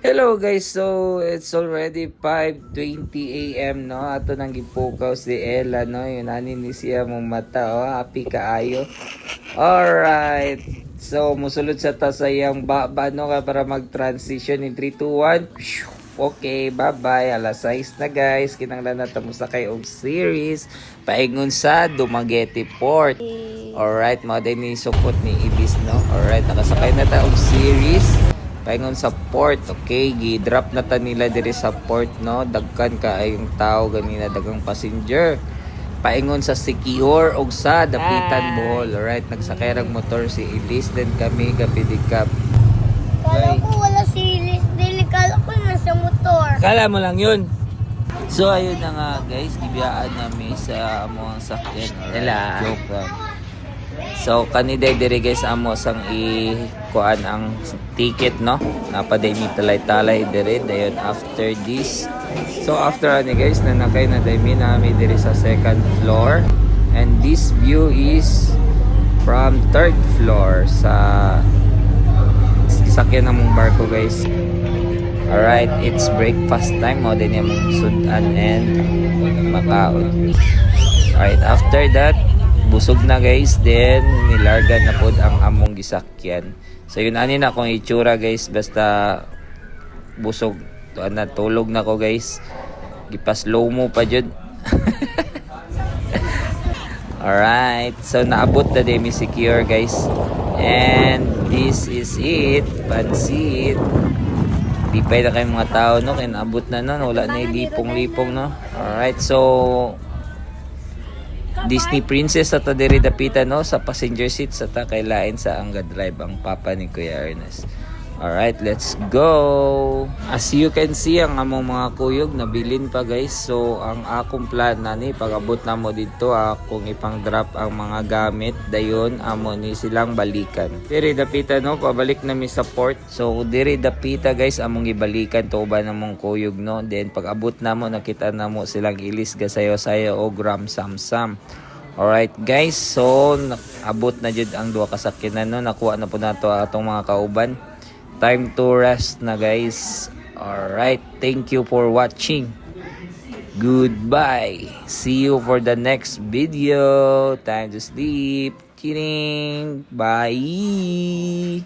Hello guys, so it's already 5:20 AM no. Ato nang gipukaw si Ella no. Yun ani ni siya mong mata oh, happy kaayo. Alright. So musulod sa ta sa iyang baba no para mag-transition in 3 2 1. Okay, bye-bye. Alas 6 na guys. Kinanglan na ta mo sa kay og series paingon sa Dumaguete Port. Alright, mga din ni sukot ni Ibis no. Alright, nakasakay na ta og series paingon sa port. Okay, gi-drop na ta nila diri sa port no. Dagkan ka ay yung tao ganina, dagang passenger paingon sa secure og sa Dapitan Bohol. Alright, nagsakay rag motor si Elise then kami gapidikap. Kala ko wala silis. Dili kala ko nasa motor. Kala mo lang yun. So ayun na nga guys, gibiyaan namin sa among sakyan. Nila joke lang. So kanide diri guys amo sang kuan ang ticket no. Napaday mi talay-talay diri dayon after this. So after ani guys nanakay na daymi nami diri sa second floor and this view is from third floor sa sakyan namong barko guys. Alright, it's breakfast time mo din yung sudan and makaon. Alright, after that busog na guys, then nilarga na pod ang among gisakyan. So yun ani na akong itsura guys, basta busog na tulog na ko guys. Gipas low mo pa jud. Alright, so naabot na din mi secure guys. And this is it, pansit. Di pa na kayong mga tao no, kaya naabot na no, wala na lipong-lipong no. Alright, so Disney Princess at diri dapita no sa passenger seat sa ta kay lain sa ang drive ang papa ni Kuya Ernest. Alright, let's go. As you can see ang among mga kuyog nabilin pa guys. So ang akong plan na ni pag-abot na mo dito akong ipang drop ang mga gamit dayon amo ni silang balikan. Diri dapita no pabalik na mi sa port. So diri dapita guys among ibalikan to uban namong kuyog no. Then pag-abot na mo nakita na mo silang ilis gasayo-sayo o gram samsam. Alright guys, so abot na jud ang duha ka sakyanan no. Nakuha na po nato atong mga kauban. Time to rest na guys. Alright, thank you for watching. Goodbye. See you for the next video. Time to sleep. Kidding. Bye.